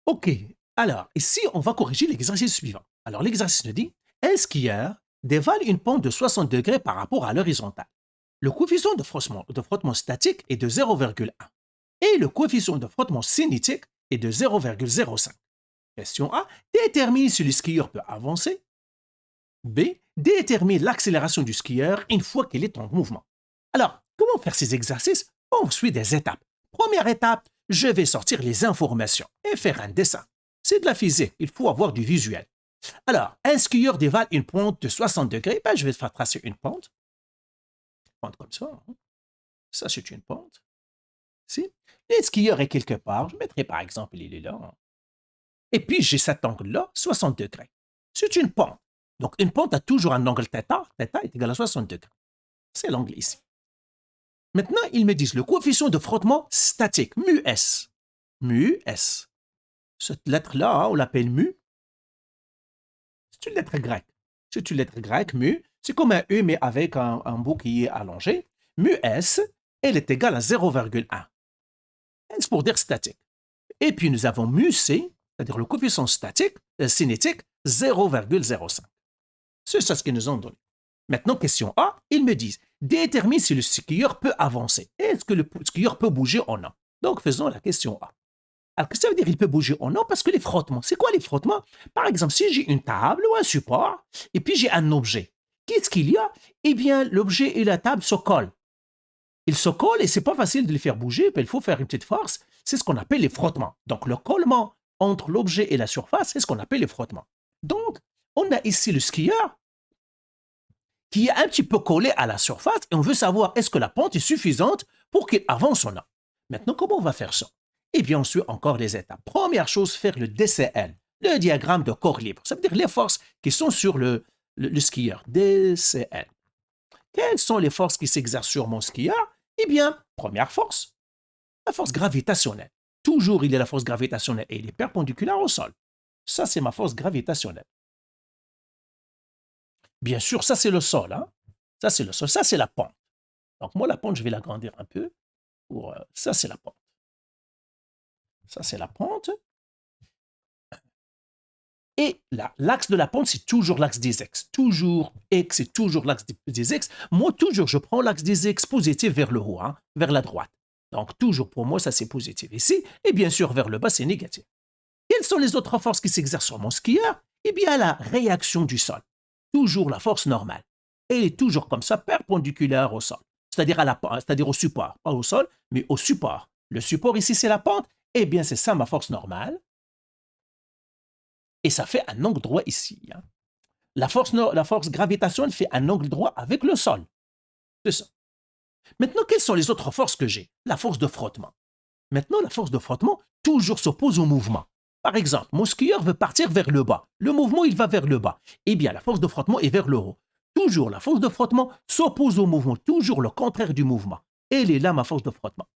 OK. Alors, ici, on va corriger l'exercice suivant. Alors, l'exercice nous dit, un skieur dévale une pente de 60 degrés par rapport à l'horizontale. Le coefficient de frottement statique est de 0,1 et le coefficient de frottement cinétique est de 0,05. Question A, détermine si le skieur peut avancer. B, détermine l'accélération du skieur une fois qu'il est en mouvement. Alors, comment faire ces exercices? On suit des étapes. Première étape, je vais sortir les informations et faire un dessin. C'est de la physique, il faut avoir du visuel. Alors, un skieur dévale une pente de 60 degrés, je vais faire tracer une pente comme ça. Hein. Ça, c'est une pente. Si. Le skieur est quelque part, je mettrai par exemple, il est là. Hein. Et puis, j'ai cet angle-là, 60 degrés. C'est une pente. Donc, une pente a toujours un angle θ. Θ est égal à 60 degrés. C'est l'angle ici. Maintenant, ils me disent le coefficient de frottement statique, mu S. Mu S. Cette lettre-là, hein, on l'appelle mu. C'est une lettre grecque. C'est une lettre grecque, mu. C'est comme un E, mais avec un bout qui est allongé. Mu S, elle est égale à 0,1. C'est pour dire statique. Et puis, nous avons mu C, c'est-à-dire le coefficient cinétique, 0,05. C'est ça ce qu'ils nous ont donné. Maintenant, question A, ils me disent, détermine si le skieur peut avancer. Est-ce que le skieur peut bouger ou non? Donc, faisons la question A. Alors, qu'est-ce que ça veut dire il peut bouger ou non? Parce que les frottements, c'est quoi les frottements? Par exemple, si j'ai une table ou un support, et puis j'ai un objet, qu'est-ce qu'il y a? Eh bien, l'objet et la table se collent. Ils se collent et c'est pas facile de les faire bouger, il faut faire une petite force. C'est ce qu'on appelle les frottements. Donc, le collement entre l'objet et la surface, c'est ce qu'on appelle les frottements. Donc, on a ici le skieur qui est un petit peu collé à la surface et on veut savoir est-ce que la pente est suffisante pour qu'il avance ou non. Maintenant, comment on va faire ça? Eh bien, on suit encore les étapes. Première chose, faire le DCL, le diagramme de corps libre. Ça veut dire les forces qui sont sur le skieur. DCL. Quelles sont les forces qui s'exercent sur mon skieur? Eh bien, première force, la force gravitationnelle. Toujours, il y a la force gravitationnelle et il est perpendiculaire au sol. Ça, c'est ma force gravitationnelle. Bien sûr, ça, c'est le sol. Hein? Ça, c'est le sol. Ça, c'est la pente. Donc, moi, la pente, je vais l'agrandir un peu. Ça, c'est la pente. Ça, c'est la pente. Et là, l'axe de la pente, c'est toujours l'axe des x. Toujours x, c'est toujours l'axe des x. Moi, toujours, je prends l'axe des x positif vers le haut, hein, vers la droite. Donc, toujours pour moi, ça, c'est positif ici. Et bien sûr, vers le bas, c'est négatif. Quelles sont les autres forces qui s'exercent sur mon skieur? Eh bien, la réaction du sol. Toujours la force normale. Elle est toujours comme ça, perpendiculaire au sol. C'est-à-dire au support. Pas au sol, mais au support. Le support ici, c'est la pente. Eh bien, c'est ça ma force normale. Et ça fait un angle droit ici. Hein. La force gravitationnelle fait un angle droit avec le sol. C'est ça. Maintenant, quelles sont les autres forces que j'ai? La force de frottement. Maintenant, la force de frottement toujours s'oppose au mouvement. Par exemple, mon skieur veut partir vers le bas. Le mouvement, il va vers le bas. Eh bien, la force de frottement est vers le haut. Toujours, la force de frottement s'oppose au mouvement. Toujours le contraire du mouvement. Elle est là, ma force de frottement.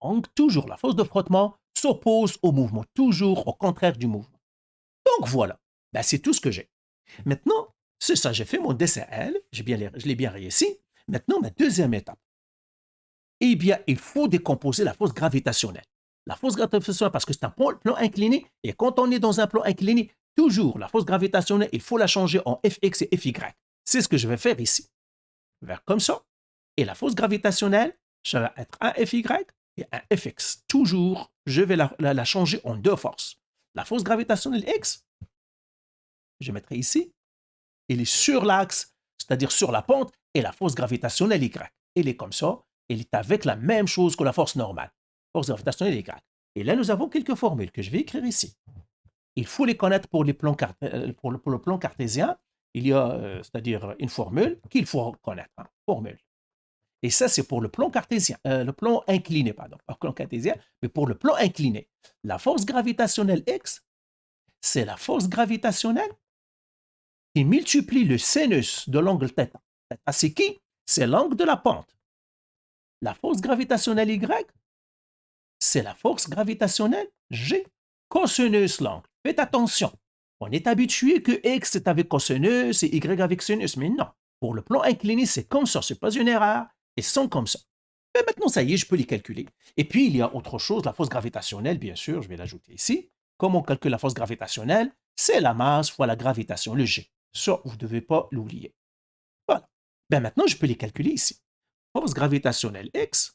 Donc, toujours, la force de frottement s'oppose au mouvement. Toujours au contraire du mouvement. Donc, voilà. Ben, c'est tout ce que j'ai. Maintenant, c'est ça, j'ai fait mon DCL. Je l'ai bien réussi. Maintenant, ma deuxième étape. Eh bien, il faut décomposer la force gravitationnelle. La force gravitationnelle, parce que c'est un plan incliné, et quand on est dans un plan incliné, toujours la force gravitationnelle, il faut la changer en Fx et Fy. C'est ce que je vais faire ici. Vers comme ça. Et la force gravitationnelle, ça va être un Fy et un Fx. Toujours, je vais la changer en deux forces. La force gravitationnelle X, je mettrai ici, elle est sur l'axe, c'est-à-dire sur la pente, et la force gravitationnelle Y. Elle est comme ça. Elle est avec la même chose que la force normale. Force gravitationnelle Y. Et là, nous avons quelques formules que je vais écrire ici. Il faut les connaître pour le plan cartésien. Il y a, c'est-à-dire une formule qu'il faut connaître. Hein, formule. Et ça, c'est pour le plan cartésien, le plan incliné, pardon. Pas le plan cartésien, mais pour le plan incliné. La force gravitationnelle X, c'est la force gravitationnelle qui multiplie le sinus de l'angle θ. Θ, c'est qui? C'est l'angle de la pente. La force gravitationnelle Y, c'est la force gravitationnelle G. Cosinus l'angle. Faites attention. On est habitué que X est avec cosinus et Y avec sinus, mais non. Pour le plan incliné, c'est comme ça. Ce n'est pas une erreur. Ils sont comme ça. Mais maintenant, ça y est, je peux les calculer. Et puis, il y a autre chose, la force gravitationnelle, bien sûr, je vais l'ajouter ici. Comment on calcule la force gravitationnelle? C'est la masse fois la gravitation, le G. Ça, vous ne devez pas l'oublier. Voilà. Ben maintenant, je peux les calculer ici. Force gravitationnelle X,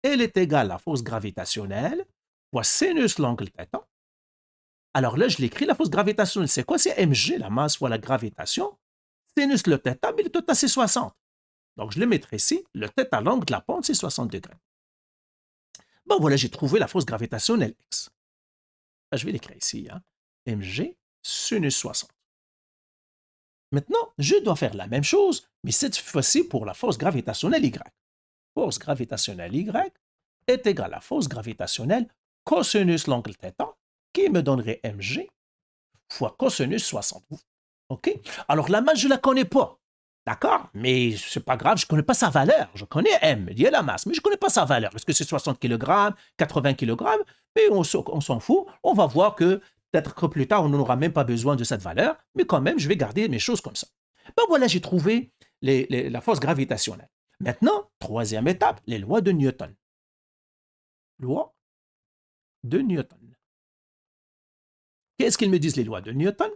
elle est égale à la force gravitationnelle fois sinus l'angle θ. Alors là, je l'écris, la force gravitationnelle, c'est quoi? C'est mg, la masse fois la gravitation. Sinus le θ, mais le θ, c'est 60. Donc, je le mettrai ici. Le θ, l'angle de la pente, c'est 60 degrés. Bon, voilà, j'ai trouvé la force gravitationnelle X. Ben, je vais l'écrire ici. Hein. mg sinus 60. Maintenant, je dois faire la même chose, mais cette fois-ci pour la force gravitationnelle Y. Force gravitationnelle Y est égale à la force gravitationnelle cosinus l'angle θ, qui me donnerait mg fois cosinus 60. OK? Alors, la masse, je ne la connais pas. D'accord? Mais ce n'est pas grave, je ne connais pas sa valeur. Je connais m, il y a la masse, mais je ne connais pas sa valeur. Est-ce que c'est 60 kg, 80 kg? Mais on s'en fout. On va voir que peut-être que plus tard, on n'aura même pas besoin de cette valeur, mais quand même, je vais garder mes choses comme ça. Ben voilà, j'ai trouvé la force gravitationnelle. Maintenant, troisième étape, les lois de Newton. Lois de Newton. Qu'est-ce qu'ils me disent, les lois de Newton?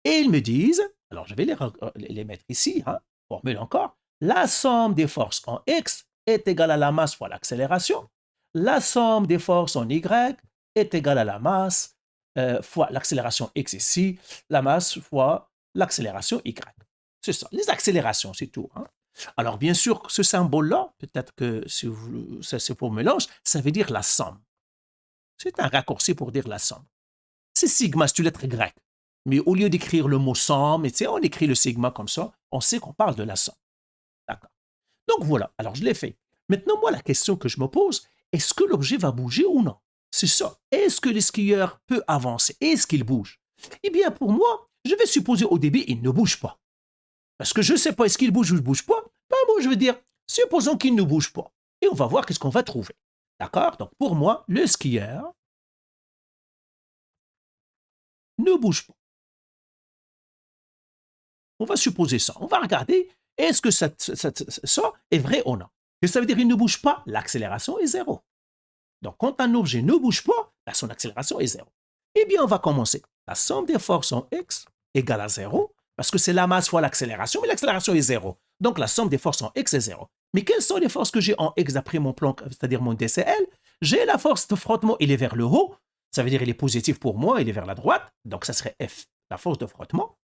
Et ils me disent, alors je vais les mettre ici, hein, formule encore, la somme des forces en X est égale à la masse fois l'accélération, la somme des forces en Y est égale à la masse fois l'accélération X ici, la masse fois l'accélération Y. C'est ça, les accélérations, c'est tout. Hein. Alors bien sûr, ce symbole-là, peut-être que si c'est pour mélange, ça veut dire la somme. C'est un raccourci pour dire la somme. C'est sigma, c'est une lettre grecque. Mais au lieu d'écrire le mot somme, on écrit le sigma comme ça, on sait qu'on parle de la somme. D'accord. Donc voilà, alors je l'ai fait. Maintenant, moi, la question que je me pose, est-ce que l'objet va bouger ou non? C'est ça. Est-ce que le skieur peut avancer? Est-ce qu'il bouge? Eh bien, pour moi, je vais supposer au début, il ne bouge pas. Parce que je ne sais pas, est-ce qu'il bouge ou il ne bouge pas? Ben, moi, je veux dire, supposons qu'il ne bouge pas. Et on va voir qu'est-ce qu'on va trouver. D'accord? Donc, pour moi, le skieur ne bouge pas. On va supposer ça. On va regarder, est-ce que ça est vrai ou non? Et ça veut dire qu'il ne bouge pas, l'accélération est zéro. Donc, quand un objet ne bouge pas, son accélération est zéro. Eh bien, on va commencer. La somme des forces en X égale à zéro, parce que c'est la masse fois l'accélération, mais l'accélération est zéro. Donc, la somme des forces en X est zéro. Mais quelles sont les forces que j'ai en X d'après mon plan, c'est-à-dire mon DCL? J'ai la force de frottement, il est vers le haut, ça veut dire il est positif pour moi, il est vers la droite, donc ça serait F, la force de frottement.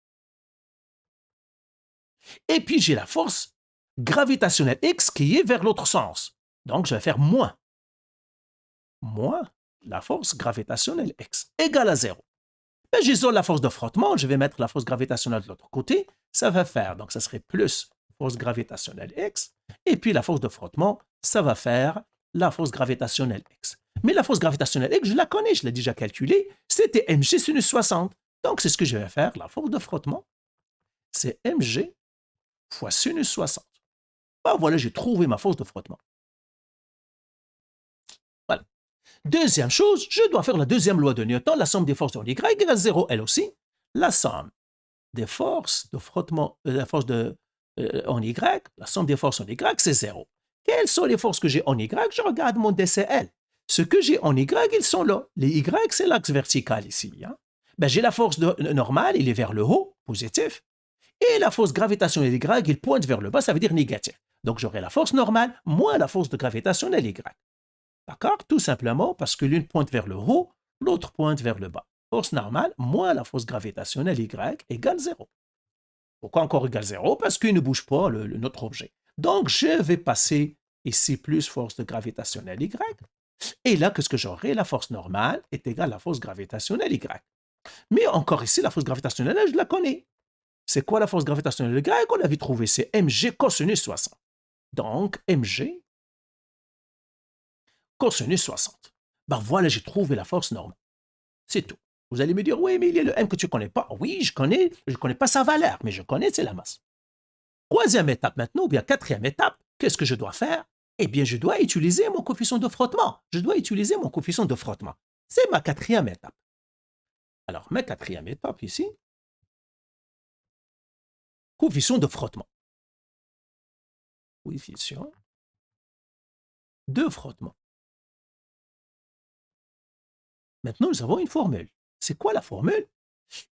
Et puis, j'ai la force gravitationnelle X qui est vers l'autre sens. Donc, je vais faire moins. Moins la force gravitationnelle X égale à 0. Ben, j'isole la force de frottement, je vais mettre la force gravitationnelle de l'autre côté. Ça va faire, donc ça serait plus force gravitationnelle X. Et puis, la force de frottement, ça va faire la force gravitationnelle X. Mais la force gravitationnelle X, je la connais, je l'ai déjà calculée. C'était mg sinus 60. Donc, c'est ce que je vais faire. La force de frottement, c'est mg fois sinus 60. Ben voilà, j'ai trouvé ma force de frottement. Voilà. Deuxième chose, je dois faire la deuxième loi de Newton, la somme des forces en Y égale à 0, elle aussi. La somme des forces de frottement, la force en Y, la somme des forces en Y, c'est 0. Quelles sont les forces que j'ai en Y? Je regarde mon DCL. Ce que j'ai en Y, ils sont là. Les Y, c'est l'axe vertical ici. Hein? Ben, j'ai la force normale, il est vers le haut, positif. Et la force gravitationnelle Y, il pointe vers le bas, ça veut dire négatif. Donc j'aurai la force normale moins la force de gravitationnelle Y. D'accord? Tout simplement parce que l'une pointe vers le haut, l'autre pointe vers le bas. Force normale moins la force gravitationnelle Y égale 0. Pourquoi encore égale 0? Parce qu'il ne bouge pas notre objet. Donc je vais passer ici plus force de gravitationnelle Y. Et là, qu'est-ce que j'aurai? La force normale est égale à la force gravitationnelle Y. Mais encore ici, la force gravitationnelle, je la connais. C'est quoi la force gravitationnelle Y qu'on avait trouvé? C'est mg cosinus 60. Donc, mg cosinus 60. Ben voilà, j'ai trouvé la force normale. C'est tout. Vous allez me dire, oui, mais il y a le m que tu ne connais pas. Oui, je ne connais pas sa valeur, mais je connais, c'est la masse. Troisième étape maintenant, ou bien quatrième étape, qu'est-ce que je dois faire? Eh bien, je dois utiliser mon coefficient de frottement. Je dois utiliser mon coefficient de frottement. C'est ma quatrième étape. Alors, ma quatrième étape ici, coefficient de frottement. Coefficient de frottement. Maintenant, nous avons une formule. C'est quoi la formule?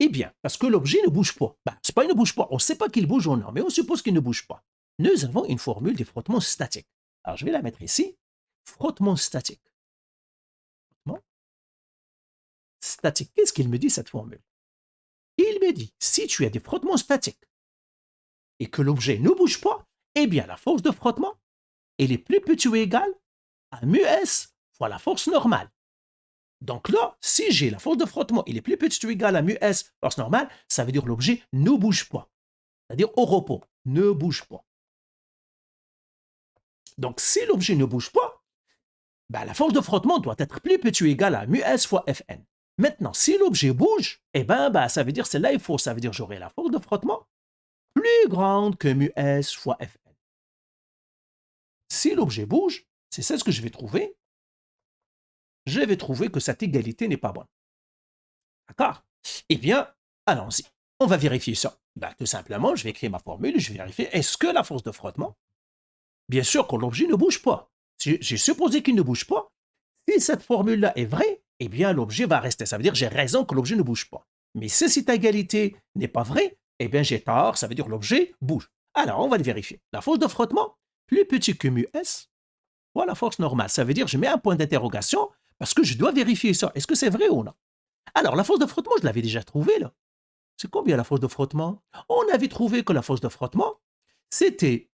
Eh bien, parce que l'objet ne bouge pas. Ben, c'est pas qu'il ne bouge pas. On ne sait pas qu'il bouge ou non, mais on suppose qu'il ne bouge pas. Nous avons une formule de frottement statique. Alors, je vais la mettre ici. Frottement statique. Frottement statique. Qu'est-ce qu'il me dit, cette formule? Il me dit, si tu as des frottements statiques et que l'objet ne bouge pas, eh bien, la force de frottement, elle est plus petite ou égale à mu S fois la force normale. Donc là, si j'ai la force de frottement, il est plus petit ou égal à mu S, force normale, ça veut dire que l'objet ne bouge pas. C'est-à-dire au repos, ne bouge pas. Donc si l'objet ne bouge pas, ben, la force de frottement doit être plus petit ou égal à mu S fois Fn. Maintenant, si l'objet bouge, eh ben, ça veut dire c'est là il faut, ça veut dire j'aurai la force de frottement plus grande que mu S fois Fn. Si l'objet bouge, c'est ça ce que je vais trouver. Je vais trouver que cette égalité n'est pas bonne. D'accord? Eh bien, allons-y. On va vérifier ça. Ben, tout simplement, je vais écrire ma formule et je vais vérifier est-ce que la force de frottement, bien sûr que l'objet ne bouge pas. Si j'ai supposé qu'il ne bouge pas. Si cette formule-là est vraie, eh bien l'objet va rester. Ça veut dire que j'ai raison que l'objet ne bouge pas. Mais si cette égalité n'est pas vraie, eh bien j'ai tort, ça veut dire que l'objet bouge. Alors, on va le vérifier. La force de frottement, plus petit que mu S, fois la force normale. Ça veut dire que je mets un point d'interrogation parce que je dois vérifier ça. Est-ce que c'est vrai ou non? Alors, la force de frottement, je l'avais déjà trouvée, là. C'est combien la force de frottement? On avait trouvé que la force de frottement, c'était...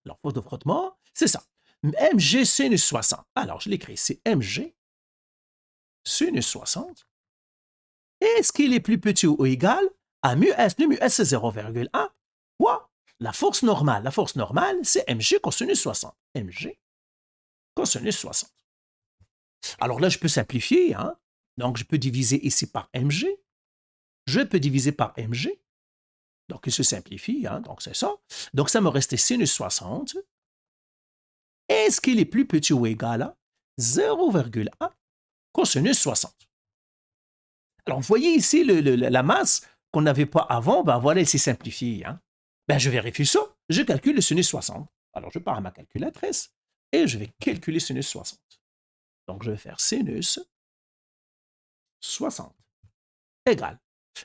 La force de frottement, c'est ça. mg sinus 60. Alors, je l'écris, c'est mg sinus 60. Est-ce qu'il est plus petit ou égal à mu S? Le mu S, c'est 0,1 fois la force normale. La force normale, c'est mg cosinus 60. mg cosinus 60. Alors là, je peux simplifier. Hein? Donc, je peux diviser ici par mg. Je peux diviser par mg. Donc, il se simplifie. Hein? Donc, c'est ça. Donc, ça me restait sinus 60. Est-ce qu'il est plus petit ou égal à 0,1 cosinus 60? Alors, vous voyez ici la masse qu'on n'avait pas avant. Ben voilà, elle s'est simplifiée. Hein? Ben, je vérifie ça. Je calcule le sinus 60. Alors, je pars à ma calculatrice et je vais calculer sinus 60. Donc, je vais faire sinus 60 égale.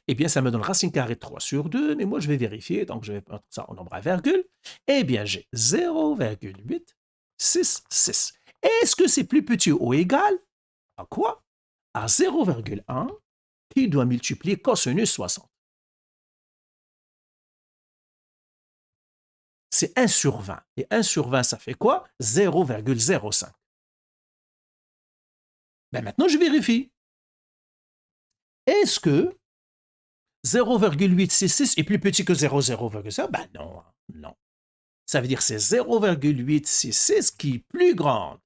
Eh bien, ça me donne racine carrée de 3 sur 2, mais moi, je vais vérifier. Donc, je vais mettre ça en nombre à virgule. Eh bien, j'ai 0,866. Est-ce que c'est plus petit ou égal à quoi? À 0,1 qui doit multiplier cosinus 60. C'est 1 sur 20. Et 1 sur 20, ça fait quoi? 0,05. Ben maintenant, je vérifie. Est-ce que 0,866 est plus petit que 0,0,0? Ben non, non. Ça veut dire que c'est 0,866 qui est plus grand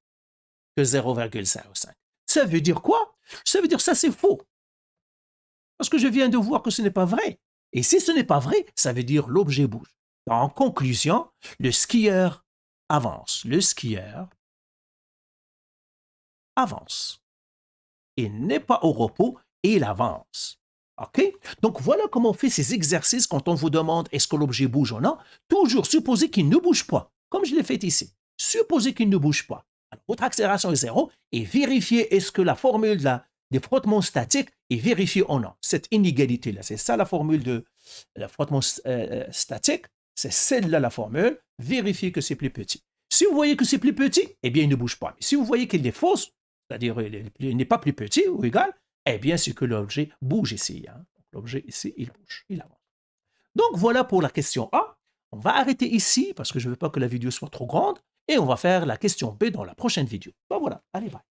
que 0,05. Ça veut dire quoi? Ça veut dire que ça, c'est faux. Parce que je viens de voir que ce n'est pas vrai. Et si ce n'est pas vrai, ça veut dire l'objet bouge. En conclusion, le skieur avance. Le skieur avance. Il n'est pas au repos, il avance. OK? Donc, voilà comment on fait ces exercices quand on vous demande est-ce que l'objet bouge ou non. Toujours supposer qu'il ne bouge pas, comme je l'ai fait ici. Supposer qu'il ne bouge pas. Alors, votre accélération est 0 et vérifiez est-ce que la formule des frottements statiques est vérifiée ou non. Cette inégalité-là, c'est ça la formule de la frottement statique. C'est celle-là la formule. Vérifiez que c'est plus petit. Si vous voyez que c'est plus petit, eh bien, il ne bouge pas. Mais si vous voyez qu'il est fausse, c'est-à-dire il n'est pas plus petit ou égal, eh bien, c'est que l'objet bouge ici. Hein. L'objet ici, il bouge, il avance. Donc, voilà pour la question A. On va arrêter ici parce que je ne veux pas que la vidéo soit trop grande et on va faire la question B dans la prochaine vidéo. Ben voilà, allez, bye.